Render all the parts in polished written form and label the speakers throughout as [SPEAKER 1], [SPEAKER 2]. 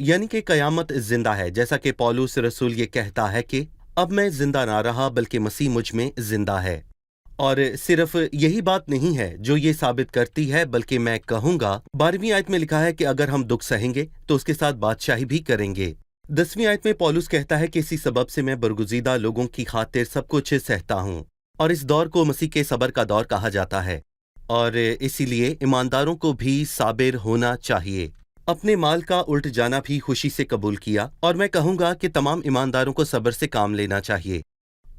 [SPEAKER 1] یعنی کہ قیامت زندہ ہے، جیسا کہ پولس رسول یہ کہتا ہے کہ اب میں زندہ نہ رہا بلکہ مسیح مجھ میں زندہ ہے۔ اور صرف یہی بات نہیں ہے جو یہ ثابت کرتی ہے، بلکہ میں کہوں گا 12ویں آیت میں لکھا ہے کہ اگر ہم دکھ سہیں گے تو اس کے ساتھ بادشاہی بھی کریں گے۔ 10ویں آیت میں پولس کہتا ہے کہ اسی سبب سے میں برگزیدہ لوگوں کی خاطر سب کچھ سہتا ہوں، اور اس دور کو مسیح کے صبر کا دور کہا جاتا ہے، اور اسی لیے ایمانداروں کو بھی صابر ہونا چاہیے۔ اپنے مال کا الٹ جانا بھی خوشی سے قبول کیا، اور میں کہوں گا کہ تمام ایمانداروں کو صبر سے کام لینا چاہیے۔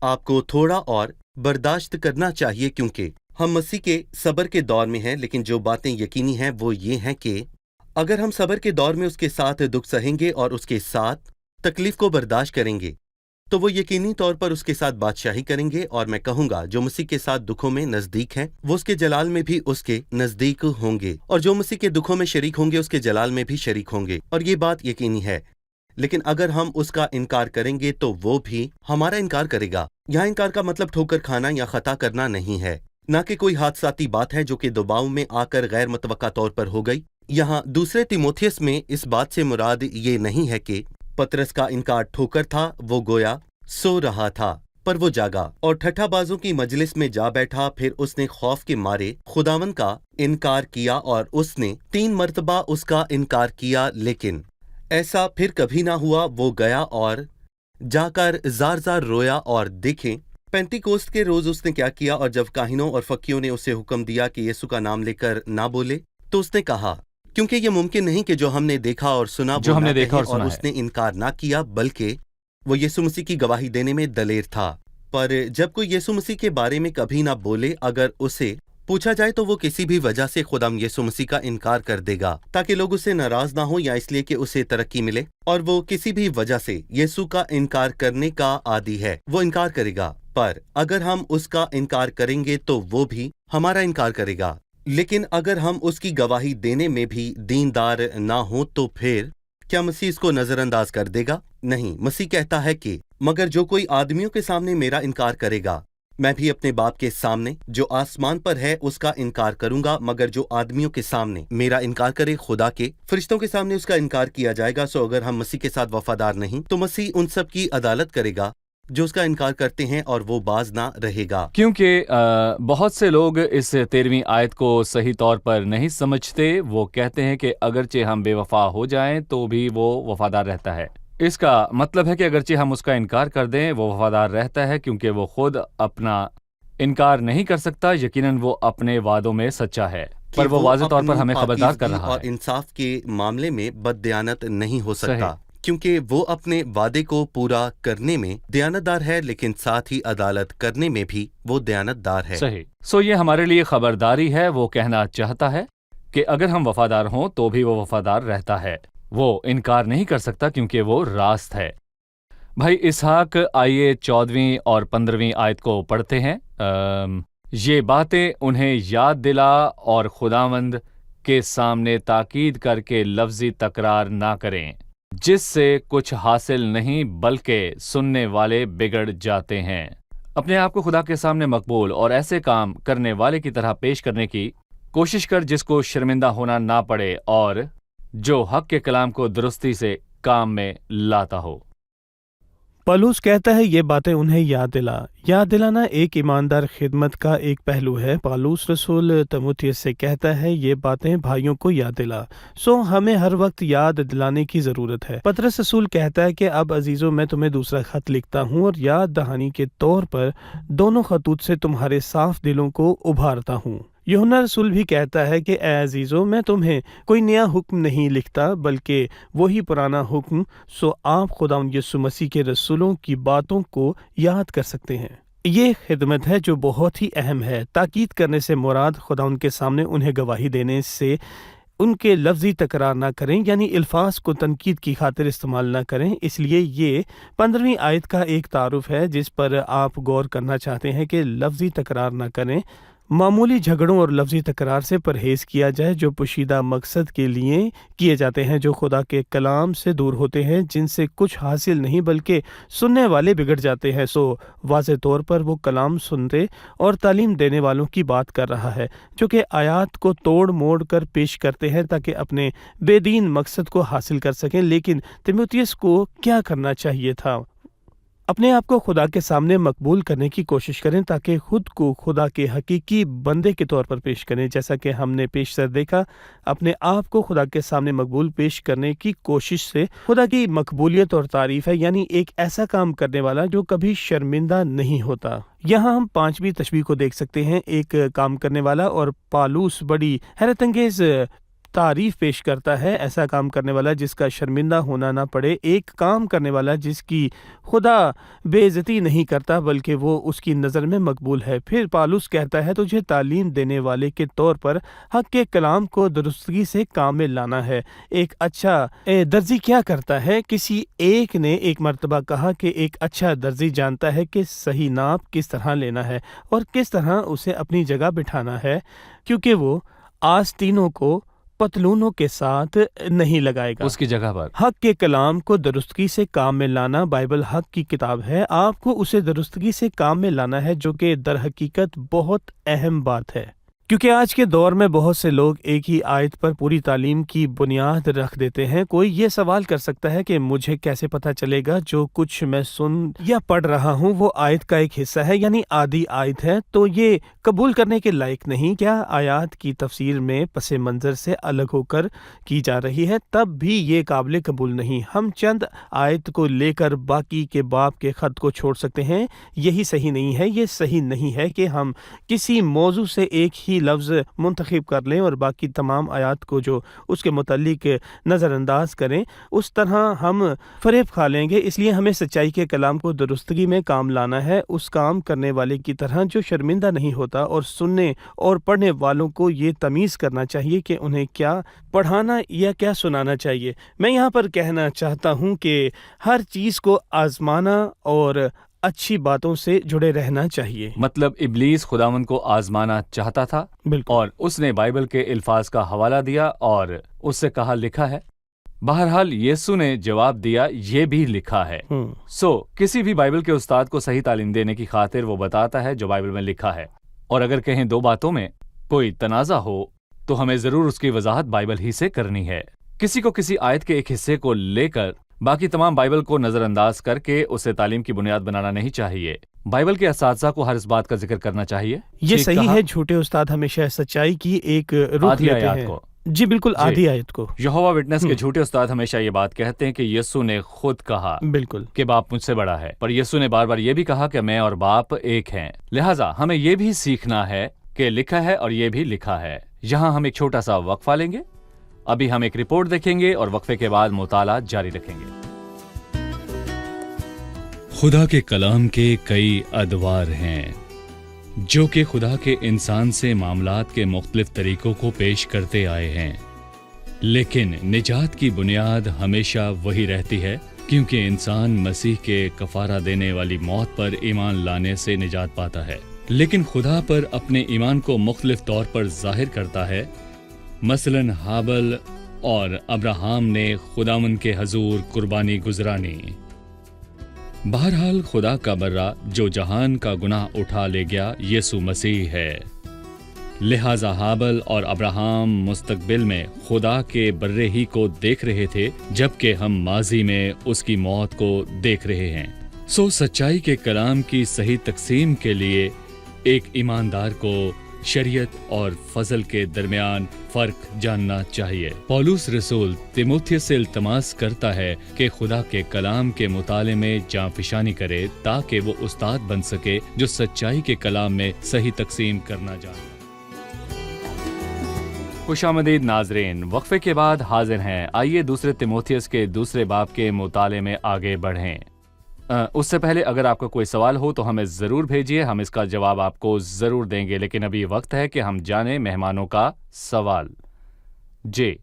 [SPEAKER 1] آپ کو تھوڑا اور برداشت کرنا چاہیے، کیونکہ ہم مسیح کے صبر کے دور میں ہیں، لیکن جو باتیں یقینی ہیں وہ یہ ہیں کہ اگر ہم صبر کے دور میں اس کے ساتھ دکھ سہیں گے اور اس کے ساتھ تکلیف کو برداشت کریں گے تو وہ یقینی طور پر اس کے ساتھ بادشاہی کریں گے۔ اور میں کہوں گا جو مسیح کے ساتھ دکھوں میں نزدیک ہیں وہ اس کے جلال میں بھی اس کے نزدیک ہوں گے، اور جو مسیح کے دکھوں میں شریک ہوں گے اس کے جلال میں بھی شریک ہوں گے، اور یہ بات یقینی ہے۔ لیکن اگر ہم اس کا انکار کریں گے تو وہ بھی ہمارا انکار کرے گا۔ یہاں انکار کا مطلب ٹھوکر کھانا یا خطا کرنا نہیں ہے، نہ کہ کوئی حادثاتی بات ہے جو کہ دباؤ میں آ کر غیر متوقع طور پر ہو گئی۔ یہاں دوسرے تیموتھیوس میں اس بات سے مراد یہ نہیں ہے کہ پطرس کا انکار ٹھوکر تھا، وہ گویا سو رہا تھا پر وہ جاگا اور ٹھٹھا بازوں کی مجلس میں جا بیٹھا، پھر اس نے خوف کے مارے خداوند کا انکار کیا، اور اس نے 3 مرتبہ اس کا انکار کیا، لیکن ایسا پھر کبھی نہ ہوا۔ وہ گیا اور جا کر زار زار رویا، اور دیکھیں پینتی کوست کے روز اس نے کیا کیا، اور جب کاہنوں اور فقیوں نے اسے حکم دیا کہ یسوع کا نام لے کر نہ بولے تو اس نے کہا کیونکہ یہ ممکن نہیں کہ جو ہم نے دیکھا اور سنا وہ نہ کہیں، اور اس نے انکار نہ کیا بلکہ وہ یسوع مسیح کی گواہی دینے میں دلیر تھا۔ پر جب کوئی یسوع مسیح کے بارے میں کبھی نہ بولے، اگر اسے پوچھا جائے تو وہ کسی بھی وجہ سے خدام یسوع مسیح کا انکار کر دے گا، تاکہ لوگ اسے ناراض نہ ہوں یا اس لیے کہ اسے ترقی ملے، اور وہ کسی بھی وجہ سے یسوع کا انکار کرنے کا عادی ہے، وہ انکار کرے گا۔ پر اگر ہم اس کا انکار کریں گے تو وہ بھی ہمارا انکار کرے گا۔ لیکن اگر ہم اس کی گواہی دینے میں بھی دیندار نہ ہوں تو پھر کیا مسیح اس کو نظر انداز کر دے گا؟ نہیں، مسیح کہتا ہے کہ مگر جو کوئی آدمیوں کے سامنے میرا انکار کرے گا، میں بھی اپنے باپ کے سامنے جو آسمان پر ہے اس کا انکار کروں گا۔ مگر جو آدمیوں کے سامنے میرا انکار کرے، خدا کے فرشتوں کے سامنے اس کا انکار کیا جائے گا۔ سو اگر ہم مسیح کے ساتھ وفادار نہیں تو مسیح ان سب کی عدالت کرے گا جو اس کا انکار کرتے ہیں، اور وہ باز نہ رہے گا۔
[SPEAKER 2] کیونکہ بہت سے لوگ اس 13ویں آیت کو صحیح طور پر نہیں سمجھتے۔ وہ کہتے ہیں کہ اگرچہ ہم بے وفا ہو جائیں تو بھی وہ وفادار رہتا ہے۔ اس کا مطلب ہے کہ اگرچہ ہم اس کا انکار کر دیں وہ وفادار رہتا ہے، کیونکہ وہ خود اپنا انکار نہیں کر سکتا۔ یقیناً وہ اپنے وعدوں میں سچا ہے، پر وہ واضح طور پر ہمیں خبردار کر رہا
[SPEAKER 1] اور
[SPEAKER 2] ہے
[SPEAKER 1] انصاف کے معاملے میں بددیانت نہیں ہو سکتا، کیونکہ وہ اپنے وعدے کو پورا کرنے میں دیانتدار ہے، لیکن ساتھ ہی عدالت کرنے میں بھی وہ دیانتدار ہے۔
[SPEAKER 2] صحیح۔ سو یہ ہمارے لیے خبرداری ہے۔ وہ کہنا چاہتا ہے کہ اگر ہم وفادار ہوں تو بھی وہ وفادار رہتا ہے، وہ انکار نہیں کر سکتا کیونکہ وہ راست ہے۔ بھائی اسحاق، آئیے 14ویں اور 15ویں آیت کو پڑھتے ہیں۔ یہ باتیں انہیں یاد دلا اور خداوند کے سامنے تاکید کر کے لفظی تکرار نہ کریں، جس سے کچھ حاصل نہیں بلکہ سننے والے بگڑ جاتے ہیں۔ اپنے آپ کو خدا کے سامنے مقبول اور ایسے کام کرنے والے کی طرح پیش کرنے کی کوشش کر جس کو شرمندہ ہونا نہ پڑے اور جو حق کے کلام کو درستی سے کام میں لاتا ہو۔
[SPEAKER 3] پولس کہتا ہے یہ باتیں انہیں یاد دلانا ایک ایماندار خدمت کا ایک پہلو ہے۔ پولس رسول تیموتھیوس سے کہتا ہے یہ باتیں بھائیوں کو یاد دلا۔ سو ہمیں ہر وقت یاد دلانے کی ضرورت ہے۔ پطرس رسول کہتا ہے کہ اب عزیزوں میں تمہیں دوسرا خط لکھتا ہوں اور یاد دہانی کے طور پر دونوں خطوط سے تمہارے صاف دلوں کو ابھارتا ہوں۔ یوحنا رسول بھی کہتا ہے کہ اے عزیزوں میں تمہیں کوئی نیا حکم نہیں لکھتا بلکہ وہی پرانا حکم، سو آپ خداوند یسوع مسیح کے رسولوں کی باتوں کو یاد کر سکتے ہیں۔ یہ خدمت ہے جو بہت ہی اہم ہے۔ تاکید کرنے سے مراد خداوند کے سامنے انہیں گواہی دینے سے ان کے لفظی تکرار نہ کریں، یعنی الفاظ کو تنقید کی خاطر استعمال نہ کریں۔ اس لیے یہ 15ویں آیت کا ایک تعارف ہے جس پر آپ غور کرنا چاہتے ہیں کہ لفظی تکرار نہ کریں، معمولی جھگڑوں اور لفظی تکرار سے پرہیز کیا جائے جو پوشیدہ مقصد کے لیے کیے جاتے ہیں، جو خدا کے کلام سے دور ہوتے ہیں، جن سے کچھ حاصل نہیں بلکہ سننے والے بگڑ جاتے ہیں۔ سو واضح طور پر وہ کلام سنتے اور تعلیم دینے والوں کی بات کر رہا ہے جو کہ آیات کو توڑ موڑ کر پیش کرتے ہیں تاکہ اپنے بے دین مقصد کو حاصل کر سکیں۔ لیکن تیموتھیوس کو کیا کرنا چاہیے تھا؟ اپنے آپ کو خدا کے سامنے مقبول کرنے کی کوشش کریں تاکہ خود کو خدا کے حقیقی بندے کے طور پر پیش کریں۔ جیسا کہ ہم نے پیش دیکھا، اپنے آپ کو خدا کے سامنے مقبول پیش کرنے کی کوشش سے خدا کی مقبولیت اور تعریف ہے، یعنی ایک ایسا کام کرنے والا جو کبھی شرمندہ نہیں ہوتا۔ یہاں ہم 5ویں تشبیہ کو دیکھ سکتے ہیں، ایک کام کرنے والا، اور پالوس بڑی حیرت انگیز تعریف پیش کرتا ہے، ایسا کام کرنے والا جس کا شرمندہ ہونا نہ پڑے، ایک کام کرنے والا جس کی خدا بے عزتی نہیں کرتا بلکہ وہ اس کی نظر میں مقبول ہے۔ پھر پالوس کہتا ہے تجھے تعلیم دینے والے کے طور پر حق کے کلام کو درستگی سے کام میں لانا ہے۔ ایک اچھا درزی کیا کرتا ہے؟ کسی ایک نے ایک مرتبہ کہا کہ ایک اچھا درزی جانتا ہے کہ صحیح ناپ کس طرح لینا ہے اور کس طرح اسے اپنی جگہ بٹھانا ہے، کیونکہ وہ آستینوں کو پتلونوں کے ساتھ نہیں لگائے گا۔
[SPEAKER 2] اس کی جگہ پر
[SPEAKER 3] حق کے کلام کو درستگی سے کام میں لانا، بائبل حق کی کتاب ہے، آپ کو اسے درستگی سے کام میں لانا ہے، جو کہ در حقیقت بہت اہم بات ہے، کیونکہ آج کے دور میں بہت سے لوگ ایک ہی آیت پر پوری تعلیم کی بنیاد رکھ دیتے ہیں۔ کوئی یہ سوال کر سکتا ہے کہ مجھے کیسے پتہ چلے گا جو کچھ میں سن یا پڑھ رہا ہوں وہ آیت کا ایک حصہ ہے، یعنی آدھی آیت ہے، تو یہ قبول کرنے کے لائق نہیں؟ کیا آیات کی تفسیر میں پس منظر سے الگ ہو کر کی جا رہی ہے؟ تب بھی یہ قابل قبول نہیں۔ ہم چند آیت کو لے کر باقی کے باب کے خط کو چھوڑ سکتے ہیں، یہی صحیح نہیں ہے۔ یہ صحیح نہیں ہے کہ ہم کسی موضوع سے ایک ہی لفظ منتخب کر لیں اور باقی تمام آیات کو جو اس کے متعلق نظر انداز کریں، اس طرح ہم فریب کھا لیں گے۔ اس لیے ہمیں سچائی کے کلام کو درستگی میں کام لانا ہے، اس کام کرنے والے کی طرح جو شرمندہ نہیں ہوتا، اور سننے اور پڑھنے والوں کو یہ تمیز کرنا چاہیے کہ انہیں کیا پڑھانا یا کیا سنانا چاہیے۔ میں یہاں پر کہنا چاہتا ہوں کہ ہر چیز کو آزمانا اور اچھی باتوں سے جڑے رہنا چاہیے۔
[SPEAKER 2] مطلب ابلیس خداوند کو آزمانا چاہتا تھا،
[SPEAKER 3] بالکل،
[SPEAKER 2] اور اس نے بائبل کے الفاظ کا حوالہ دیا اور اس سے کہا لکھا ہے۔ بہرحال یسوع نے جواب دیا یہ بھی لکھا ہے۔ کسی بھی بائبل کے استاد کو صحیح تعلیم دینے کی خاطر وہ بتاتا ہے جو بائبل میں لکھا ہے، اور اگر کہیں دو باتوں میں کوئی تنازع ہو تو ہمیں ضرور اس کی وضاحت بائبل ہی سے کرنی ہے۔ کسی کو کسی آیت کے ایک حصے کو لے کر باقی تمام بائبل کو نظر انداز کر کے اسے تعلیم کی بنیاد بنانا نہیں چاہیے۔ بائبل کے اساتذہ کو ہر اس بات کا ذکر کرنا چاہیے۔
[SPEAKER 3] یہ صحیح ہے، جھوٹے استاد ہمیشہ سچائی کی ایک رخ لیتے ہیں۔ جی بالکل، آدھی آیت کو
[SPEAKER 2] یہوہ وٹنس کے جھوٹے استاد ہمیشہ یہ بات کہتے ہیں کہ یسوع نے خود کہا
[SPEAKER 3] بالکل
[SPEAKER 2] کہ باپ مجھ سے بڑا ہے، پر یسوع نے بار بار یہ بھی کہا کہ میں اور باپ ایک ہیں۔ لہٰذا ہمیں یہ بھی سیکھنا ہے کہ لکھا ہے اور یہ بھی لکھا ہے۔ یہاں ہم ایک چھوٹا سا وقفہ لیں گے، ابھی ہم ایک رپورٹ دیکھیں گے اور وقفے کے بعد مطالعہ جاری رکھیں گے۔ خدا کے کلام کے کئی ادوار ہیں جو کہ خدا کے انسان سے معاملات کے مختلف طریقوں کو پیش کرتے آئے ہیں، لیکن نجات کی بنیاد ہمیشہ وہی رہتی ہے، کیونکہ انسان مسیح کے کفارہ دینے والی موت پر ایمان لانے سے نجات پاتا ہے، لیکن خدا پر اپنے ایمان کو مختلف طور پر ظاہر کرتا ہے۔ مثلاً ہابل اور ابراہام نے خداوند کے حضور قربانی گزرانی۔ بہرحال خدا کا برا جو جہان کا گناہ اٹھا لے گیا یسوع مسیح ہے، لہٰذا ہابل اور ابراہام مستقبل میں خدا کے برے ہی کو دیکھ رہے تھے، جبکہ ہم ماضی میں اس کی موت کو دیکھ رہے ہیں۔ سچائی کے کلام کی صحیح تقسیم کے لیے ایک ایماندار کو شریعت اور فضل کے درمیان فرق جاننا چاہیے۔ پولس رسول تیموتھیوس سے التماس کرتا ہے کہ خدا کے کلام کے مطالعے میں جاں فشانی کرے تاکہ وہ استاد بن سکے جو سچائی کے کلام میں صحیح تقسیم کرنا جانے۔ خوش آمدید ناظرین، وقفے کے بعد حاضر ہیں۔ آئیے دوسرے تیموتھیوس کے دوسرے باب کے مطالعے میں آگے بڑھیں۔ اس سے پہلے اگر آپ کا کوئی سوال ہو تو ہمیں ضرور بھیجیے، ہم اس کا جواب آپ کو ضرور دیں گے، لیکن ابھی وقت ہے کہ ہم جانیں مہمانوں کا سوال۔ جی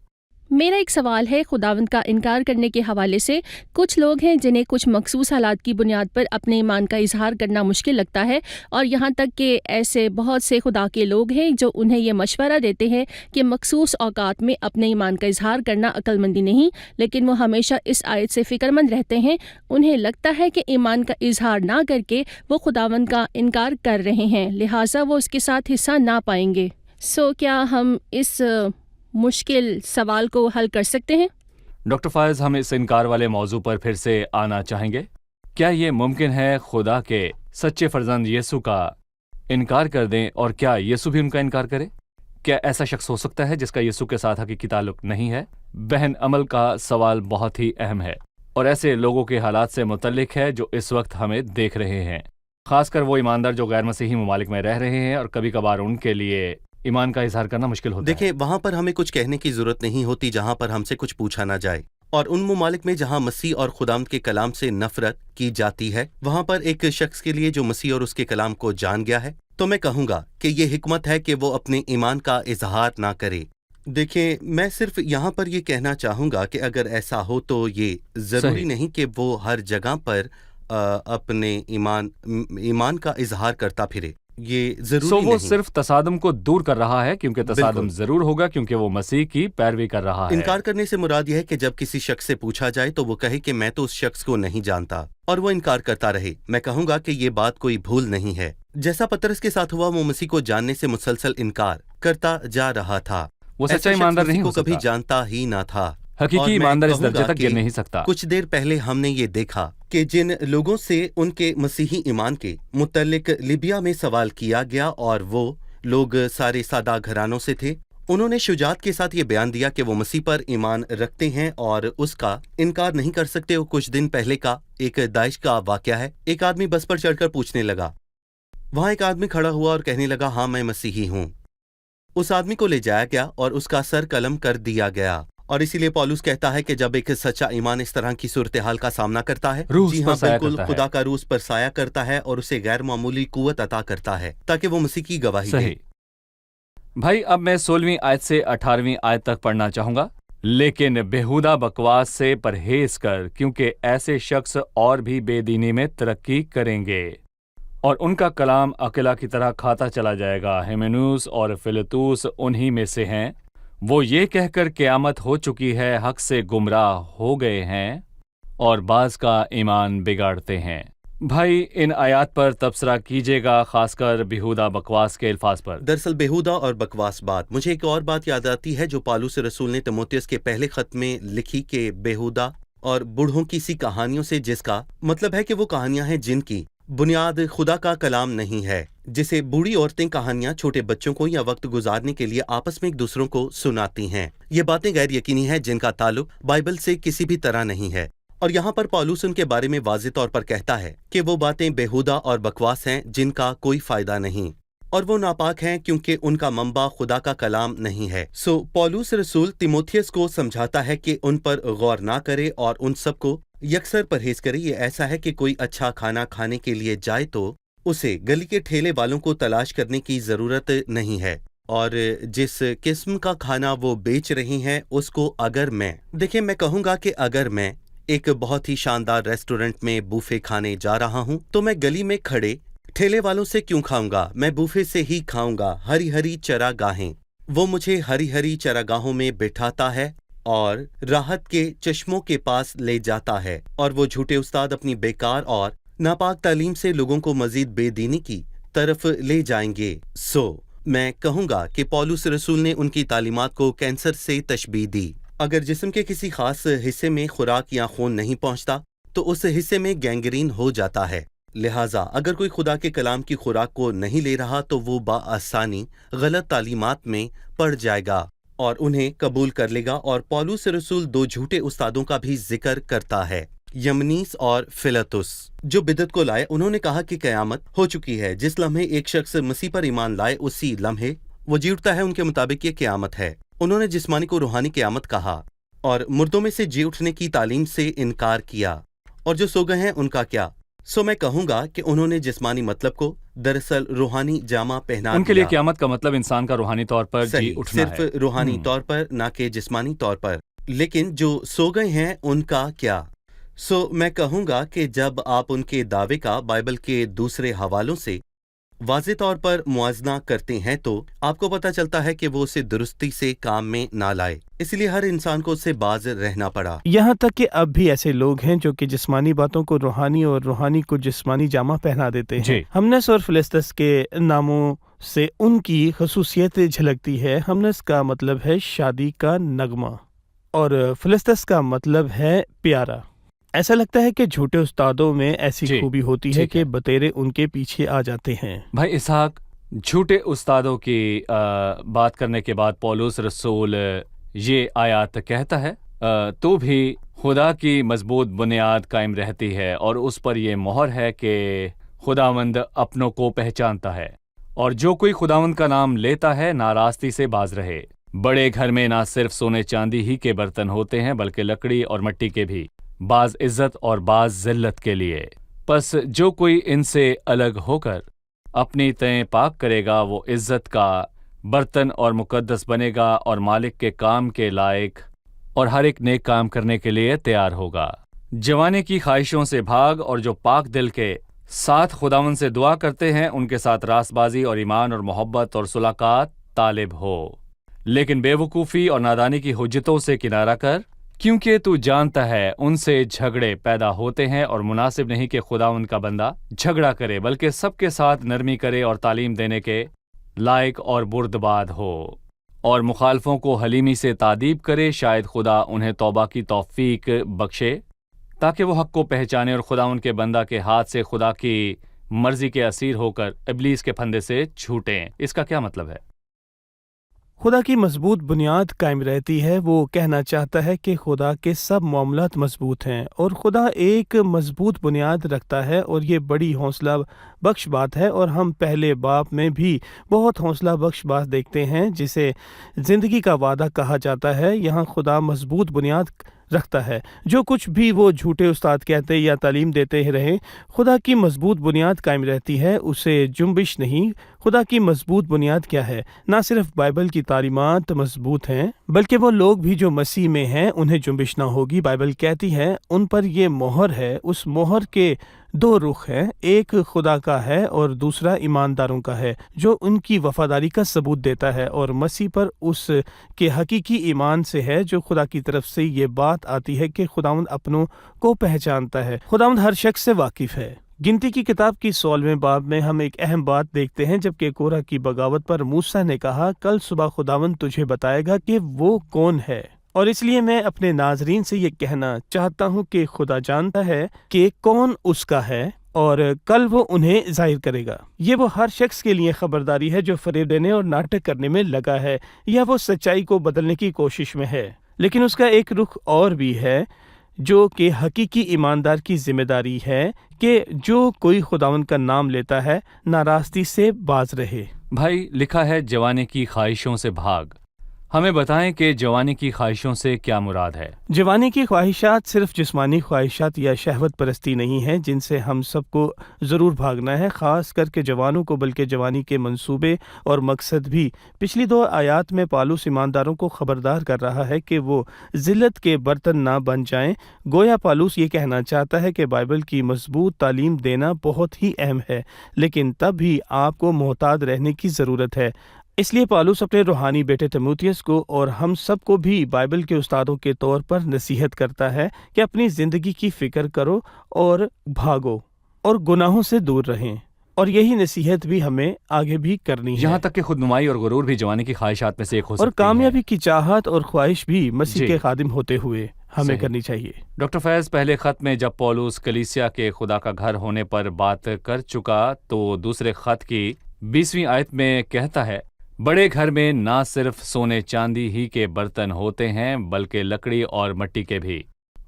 [SPEAKER 4] میرا ایک سوال ہے خداوند کا انکار کرنے کے حوالے سے۔ کچھ لوگ ہیں جنہیں کچھ مخصوص حالات کی بنیاد پر اپنے ایمان کا اظہار کرنا مشکل لگتا ہے، اور یہاں تک کہ ایسے بہت سے خدا کے لوگ ہیں جو انہیں یہ مشورہ دیتے ہیں کہ مخصوص اوقات میں اپنے ایمان کا اظہار کرنا عقل مندی نہیں، لیکن وہ ہمیشہ اس آیت سے فکر مند رہتے ہیں۔ انہیں لگتا ہے کہ ایمان کا اظہار نہ کر کے وہ خداوند کا انکار کر رہے ہیں، لہٰذا وہ اس کے ساتھ حصہ نہ پائیں گے۔ کیا ہم اس مشکل سوال کو حل کر سکتے ہیں؟
[SPEAKER 2] ڈاکٹر فائز، ہم اس انکار والے موضوع پر پھر سے آنا چاہیں گے۔ کیا یہ ممکن ہے خدا کے سچے فرزند یسوع کا انکار کر دیں، اور کیا یسوع بھی ان کا انکار کرے؟ کیا ایسا شخص ہو سکتا ہے جس کا یسوع کے ساتھ حقیقی تعلق نہیں ہے؟ بہن عمل کا سوال بہت ہی اہم ہے، اور ایسے لوگوں کے حالات سے متعلق ہے جو اس وقت ہمیں دیکھ رہے ہیں، خاص کر وہ ایماندار جو غیر مسیحی ممالک میں رہ رہے ہیں، اور کبھی کبھار ان کے لیے ایمان کا اظہار کرنا مشکل ہوتا ہے۔
[SPEAKER 1] دیکھیں، وہاں پر ہمیں کچھ کہنے کی ضرورت نہیں ہوتی جہاں پر ہم سے کچھ پوچھا نہ جائے، اور ان ممالک میں جہاں مسیح اور خداوند کے کلام سے نفرت کی جاتی ہے، وہاں پر ایک شخص کے لیے جو مسیح اور اس کے کلام کو جان گیا ہے، تو میں کہوں گا کہ یہ حکمت ہے کہ وہ اپنے ایمان کا اظہار نہ کرے۔ دیکھیں، میں صرف یہاں پر یہ کہنا چاہوں گا کہ اگر ایسا ہو تو یہ ضروری
[SPEAKER 2] صحیح۔
[SPEAKER 1] نہیں کہ وہ ہر جگہ پر اپنے ایمان کا اظہار کرتا پھرے، یہ ضروری
[SPEAKER 2] وہ
[SPEAKER 1] نہیں۔
[SPEAKER 2] صرف تصادم کو دور کر رہا ہے، کیونکہ تصادم
[SPEAKER 1] بالکل۔
[SPEAKER 2] ضرور ہوگا کیونکہ وہ مسیح کی پیروی کر رہا ہے۔
[SPEAKER 1] انکار کرنے سے مراد یہ ہے کہ جب کسی شخص سے پوچھا جائے تو وہ کہے کہ میں تو اس شخص کو نہیں جانتا، اور وہ انکار کرتا رہے۔ میں کہوں گا کہ یہ بات کوئی بھول نہیں ہے۔ جیسا پترس کے ساتھ ہوا، وہ مسیح کو جاننے سے مسلسل انکار کرتا جا رہا تھا۔
[SPEAKER 2] وہ
[SPEAKER 1] ایسا
[SPEAKER 2] سچا
[SPEAKER 1] شخص
[SPEAKER 2] ایماندار
[SPEAKER 1] مسیح
[SPEAKER 2] نہیں
[SPEAKER 1] کو
[SPEAKER 2] ہو
[SPEAKER 1] کبھی
[SPEAKER 2] سکتا۔
[SPEAKER 1] جانتا ہی نہ تھا۔ اور
[SPEAKER 2] حقیقی
[SPEAKER 1] میں
[SPEAKER 2] ایماندار اس
[SPEAKER 1] کہوں
[SPEAKER 2] درجے
[SPEAKER 1] گا
[SPEAKER 2] تک
[SPEAKER 1] کہ
[SPEAKER 2] گر نہیں سکتا۔
[SPEAKER 1] کچھ دیر پہلے ہم نے یہ دیکھا کہ جن لوگوں سے ان کے مسیحی ایمان کے متعلق لیبیا میں سوال کیا گیا، اور وہ لوگ سارے سادہ گھرانوں سے تھے، انہوں نے شجاعت کے ساتھ یہ بیان دیا کہ وہ مسیح پر ایمان رکھتے ہیں اور اس کا انکار نہیں کر سکتے۔ وہ کچھ دن پہلے کا ایک داعش کا واقعہ ہے۔ ایک آدمی بس پر چڑھ کر پوچھنے لگا، وہاں ایک آدمی کھڑا ہوا اور کہنے لگا، ہاں میں مسیحی ہوں۔ اس آدمی کو لے جایا گیا اور اس کا سر قلم کر دیا گیا، اور اسی لیے پولس کہتا ہے کہ جب ایک سچا ایمان اس طرح کی صورتحال کا سامنا کرتا ہے،
[SPEAKER 2] روح
[SPEAKER 1] جی
[SPEAKER 2] اس
[SPEAKER 1] ہاں
[SPEAKER 2] پر سایہ
[SPEAKER 1] بالکل،
[SPEAKER 2] کرتا ہے۔
[SPEAKER 1] خدا کا روح اس پر سایہ کرتا ہے اور اسے غیر معمولی قوت عطا کرتا ہے تاکہ وہ مسیح کی گواہی دے۔
[SPEAKER 2] صحیح بھائی، اب میں 16ویں آیت سے 18ویں آیت تک پڑھنا چاہوں گا۔ لیکن بےہودہ بکواس سے پرہیز کر، کیونکہ ایسے شخص اور بھی بے دینی میں ترقی کریں گے، اور ان کا کلام عقلا کی طرح کھاتا چلا جائے گا۔ ہیمنوس اور فلتوس انہی میں سے ہیں۔ وہ یہ کہہ کر قیامت ہو چکی ہے، حق سے گمراہ ہو گئے ہیں، اور بعض کا ایمان بگاڑتے ہیں۔ بھائی، ان آیات پر تبصرہ کیجیے گا، خاص کر بےہودہ بکواس کے الفاظ پر۔
[SPEAKER 1] دراصل بےہودہ اور بکواس بات، مجھے ایک اور بات یاد آتی ہے جو پالوس رسول نے تیموتھیوس کے پہلے خط میں لکھی کہ بےہودہ اور بوڑھوں کی سی کہانیوں سے، جس کا مطلب ہے کہ وہ کہانیاں ہیں جن کی بنیاد خدا کا کلام نہیں ہے، جسے بوڑھی عورتیں کہانیاں چھوٹے بچوں کو یا وقت گزارنے کے لیے آپس میں ایک دوسروں کو سناتی ہیں۔ یہ باتیں غیر یقینی ہیں جن کا تعلق بائبل سے کسی بھی طرح نہیں ہے، اور یہاں پر پالوس ان کے بارے میں واضح طور پر کہتا ہے کہ وہ باتیں بےہودہ اور بکواس ہیں جن کا کوئی فائدہ نہیں، اور وہ ناپاک ہیں کیونکہ ان کا منبع خدا کا کلام نہیں ہے۔ پالوس رسول تیموتھیوس کو سمجھاتا ہے کہ ان پر غور نہ کرے اور ان سب کو یکسر پرہیز کرے۔ یہ ایسا ہے کہ کوئی اچھا کھانا کھانے کے لیے جائے تو اسے گلی کے ٹھیلے والوں کو تلاش کرنے کی ضرورت نہیں ہے، اور جس قسم کا کھانا وہ بیچ رہی ہیں اس کو دیکھیں، میں کہوں گا کہ اگر میں ایک بہت ہی شاندار ریسٹورنٹ میں بوفے کھانے جا رہا ہوں تو میں گلی میں کھڑے ٹھیلے والوں سے کیوں کھاؤں گا؟ میں بوفے سے ہی کھاؤں گا۔ ہری ہری چراگاہیں، وہ مجھے ہری ہری چراگاہوں میں بٹھاتا ہے اور راحت کے چشموں کے پاس لے جاتا ہے، اور وہ جھوٹے استاد اپنی بیکار اور ناپاک تعلیم سے لوگوں کو مزید بے دینی کی طرف لے جائیں گے۔ میں کہوں گا کہ پولس رسول نے ان کی تعلیمات کو کینسر سے تشبیہ دی۔ اگر جسم کے کسی خاص حصے میں خوراک یا خون نہیں پہنچتا تو اس حصے میں گینگرین ہو جاتا ہے۔ لہٰذا اگر کوئی خدا کے کلام کی خوراک کو نہیں لے رہا تو وہ بآسانی غلط تعلیمات میں پڑ جائے گا اور انہیں قبول کر لے گا۔ اور پولس رسول دو جھوٹے استادوں کا بھی ذکر کرتا ہے، یمنیس اور فلتس، جو بدعت کو لائے۔ انہوں نے کہا کہ قیامت ہو چکی ہے۔ جس لمحے ایک شخص مسیح پر ایمان لائے اسی لمحے وہ جی اٹھتا ہے۔ ان کے مطابق یہ قیامت ہے۔ انہوں نے جسمانی کو روحانی قیامت کہا اور مردوں میں سے جی اٹھنے کی تعلیم سے انکار کیا، اور جو سو گئے ہیں ان کا کیا؟ میں کہوں گا کہ انہوں نے جسمانی مطلب کو دراصل روحانی جامہ پہنا
[SPEAKER 2] ان کے لیے
[SPEAKER 1] دیا۔
[SPEAKER 2] قیامت کا مطلب انسان کا روحانی طور پر جی اٹھنا ہے،
[SPEAKER 1] صرف روحانی طور پر، نہ کہ جسمانی طور پر۔ لیکن جو سو گئے ہیں ان کا کیا؟ میں کہوں گا کہ جب آپ ان کے دعوے کا بائبل کے دوسرے حوالوں سے واضح طور پر موازنہ کرتے ہیں تو آپ کو پتہ چلتا ہے کہ وہ اسے درستی سے کام میں نہ لائے، اس لیے ہر انسان کو اس سے باز رہنا پڑا۔
[SPEAKER 3] یہاں تک کہ اب بھی ایسے لوگ ہیں جو کہ جسمانی باتوں کو روحانی اور روحانی کو جسمانی جامہ پہنا دیتے ہیں۔
[SPEAKER 2] جی۔
[SPEAKER 3] ہمنس اور فلسطس کے ناموں سے ان کی خصوصیت جھلکتی ہے۔ ہمنس کا مطلب ہے شادی کا نغمہ اور فلسطس کا مطلب ہے پیارا۔ ایسا لگتا ہے کہ جھوٹے استادوں میں ایسی
[SPEAKER 2] جی،
[SPEAKER 3] خوبی ہوتی ہے
[SPEAKER 2] ٹھیک
[SPEAKER 3] کہ
[SPEAKER 2] ہے۔
[SPEAKER 3] بتیرے ان کے پیچھے آ جاتے ہیں۔
[SPEAKER 2] بھائی اسحاق، جھوٹے استادوں کی بات کرنے کے بعد پولس رسول یہ آیات کہتا ہے تو بھی خدا کی مضبوط بنیاد قائم رہتی ہے اور اس پر یہ مہر ہے کہ خداوند اپنوں کو پہچانتا ہے، اور جو کوئی خداوند کا نام لیتا ہے ناراستی سے باز رہے۔ بڑے گھر میں نہ صرف سونے چاندی ہی کے برتن ہوتے ہیں بلکہ لکڑی اور مٹی کے بھی، بعض عزت اور بعض ذلت کے لیے۔ پس جو کوئی ان سے الگ ہو کر اپنی تہیں پاک کرے گا وہ عزت کا برتن اور مقدس بنے گا اور مالک کے کام کے لائق اور ہر ایک نیک کام کرنے کے لیے تیار ہوگا۔ جوانی کی خواہشوں سے بھاگ، اور جو پاک دل کے ساتھ خداوند سے دعا کرتے ہیں ان کے ساتھ راست بازی اور ایمان اور محبت اور صلح کا طالب ہو، لیکن بے وقوفی اور نادانی کی حجتوں سے کنارہ کر، کیونکہ تو جانتا ہے ان سے جھگڑے پیدا ہوتے ہیں، اور مناسب نہیں کہ خداوند کا بندہ جھگڑا کرے، بلکہ سب کے ساتھ نرمی کرے اور تعلیم دینے کے لائق اور بردباد ہو، اور مخالفوں کو حلیمی سے تادیب کرے، شاید خدا انہیں توبہ کی توفیق بخشے تاکہ وہ حق کو پہچانے اور خداوند کے بندہ کے ہاتھ سے خدا کی مرضی کے اسیر ہو کر ابلیس کے پھندے سے چھوٹیں۔ اس کا کیا مطلب ہے؟
[SPEAKER 3] خدا کی مضبوط بنیاد قائم رہتی ہے۔ وہ کہنا چاہتا ہے کہ خدا کے سب معاملات مضبوط ہیں اور خدا ایک مضبوط بنیاد رکھتا ہے، اور یہ بڑی حوصلہ بخش بات ہے۔ اور ہم پہلے باب میں بھی بہت حوصلہ بخش بات دیکھتے ہیں جسے زندگی کا وعدہ کہا جاتا ہے۔ یہاں خدا مضبوط بنیاد رکھتا ہے۔ جو کچھ بھی وہ جھوٹے استاد کہتے یا تعلیم دیتے رہیں، خدا کی مضبوط بنیاد قائم رہتی ہے، اسے جنبش نہیں۔ خدا کی مضبوط بنیاد کیا ہے؟ نہ صرف بائبل کی تعلیمات مضبوط ہیں بلکہ وہ لوگ بھی جو مسیح میں ہیں انہیں جنبش نہ ہوگی۔ بائبل کہتی ہے ان پر یہ مہر ہے۔ اس مہر کے دو رخ ہیں، ایک خدا کا ہے اور دوسرا ایمانداروں کا ہے، جو ان کی وفاداری کا ثبوت دیتا ہے، اور مسیح پر اس کے حقیقی ایمان سے ہے جو خدا کی طرف سے یہ بات آتی ہے کہ خداوند اپنوں کو پہچانتا ہے۔ خداوند ہر شخص سے واقف ہے۔ گنتی کی کتاب کی 16ویں باب میں ہم ایک اہم بات دیکھتے ہیں، جبکہ کورہ کی بغاوت پر موسیٰ نے کہا، کل صبح خداوند تجھے بتائے گا کہ وہ کون ہے۔ اور اس لیے میں اپنے ناظرین سے یہ کہنا چاہتا ہوں کہ خدا جانتا ہے کہ کون اس کا ہے، اور کل وہ انہیں ظاہر کرے گا۔ یہ وہ ہر شخص کے لیے خبرداری ہے جو فریب دینے اور ناٹک کرنے میں لگا ہے، یا وہ سچائی کو بدلنے کی کوشش میں ہے۔ لیکن اس کا ایک رخ اور بھی ہے جو کہ حقیقی ایماندار کی ذمہ داری ہے کہ جو کوئی خداوند کا نام لیتا ہے ناراستی سے باز رہے۔
[SPEAKER 2] بھائی لکھا ہے جوانی کی خواہشوں سے بھاگ۔ ہمیں بتائیں کہ جوانی کی خواہشوں سے کیا مراد ہے؟
[SPEAKER 3] جوانی کی خواہشات صرف جسمانی خواہشات یا شہوت پرستی نہیں ہیں جن سے ہم سب کو ضرور بھاگنا ہے، خاص کر کے جوانوں کو، بلکہ جوانی کے منصوبے اور مقصد بھی۔ پچھلی 2 آیات میں پالوس ایمانداروں کو خبردار کر رہا ہے کہ وہ ذلت کے برتن نہ بن جائیں۔ گویا پالوس یہ کہنا چاہتا ہے کہ بائبل کی مضبوط تعلیم دینا بہت ہی اہم ہے، لیکن تب بھی آپ کو محتاط رہنے کی ضرورت ہے۔ اس لیے پالوس اپنے روحانی بیٹے تیموتھیوس کو اور ہم سب کو بھی بائبل کے استادوں کے طور پر نصیحت کرتا ہے کہ اپنی زندگی کی فکر کرو اور بھاگو اور گناہوں سے دور رہیں، اور یہی نصیحت بھی ہمیں آگے بھی کرنی ہے۔
[SPEAKER 2] یہاں تک کہ خود نمائی اور غرور بھی جوانی کی خواہشات میں سے ایک ہو سکتی
[SPEAKER 3] اور
[SPEAKER 2] ہے۔
[SPEAKER 3] کامیابی کی چاہت اور خواہش بھی مسیح
[SPEAKER 2] جی۔
[SPEAKER 3] کے خادم ہوتے ہوئے ہمیں
[SPEAKER 2] صحیح۔
[SPEAKER 3] کرنی چاہیے۔
[SPEAKER 2] ڈاکٹر فیض، پہلے خط میں جب پولس کلیسیا کے خدا کا گھر ہونے پر بات کر چکا تو دوسرے خط کی 20ویں آیت میں کہتا ہے، بڑے گھر میں نہ صرف سونے چاندی ہی کے برتن ہوتے ہیں بلکہ لکڑی اور مٹی کے بھی،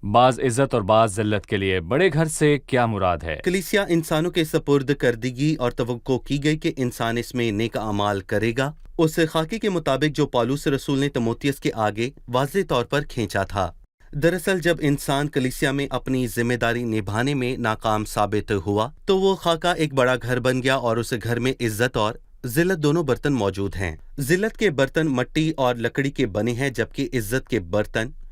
[SPEAKER 2] بعض عزت اور بعض ذلت کے لیے۔ بڑے گھر سے کیا مراد ہے؟
[SPEAKER 1] کلیسیا انسانوں کے سپرد کردگی اور توقع کی گئی کہ انسان اس میں نیک اعمال کرے گا، اس خاکے کے مطابق جو پالوس رسول نے تیموتھیوس کے آگے واضح طور پر کھینچا تھا۔ دراصل جب انسان کلیسیا میں اپنی ذمہ داری نبھانے میں ناکام ثابت ہوا تو وہ خاکہ ایک بڑا گھر بن گیا، اور اس گھر میں عزت اور ذلت دونوں برتن موجود ہیں۔ ذلت کے برتن مٹی اور لکڑی کے بنے ہیں، جبکہ عزت کے برتن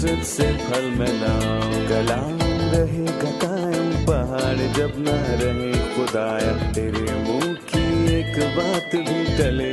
[SPEAKER 5] حسرت سے پھل میں لاؤں. کلام رہے گا قائم پہاڑ جب نہ رہے خدایا, تیرے منہ کی ایک بات بھی ٹلے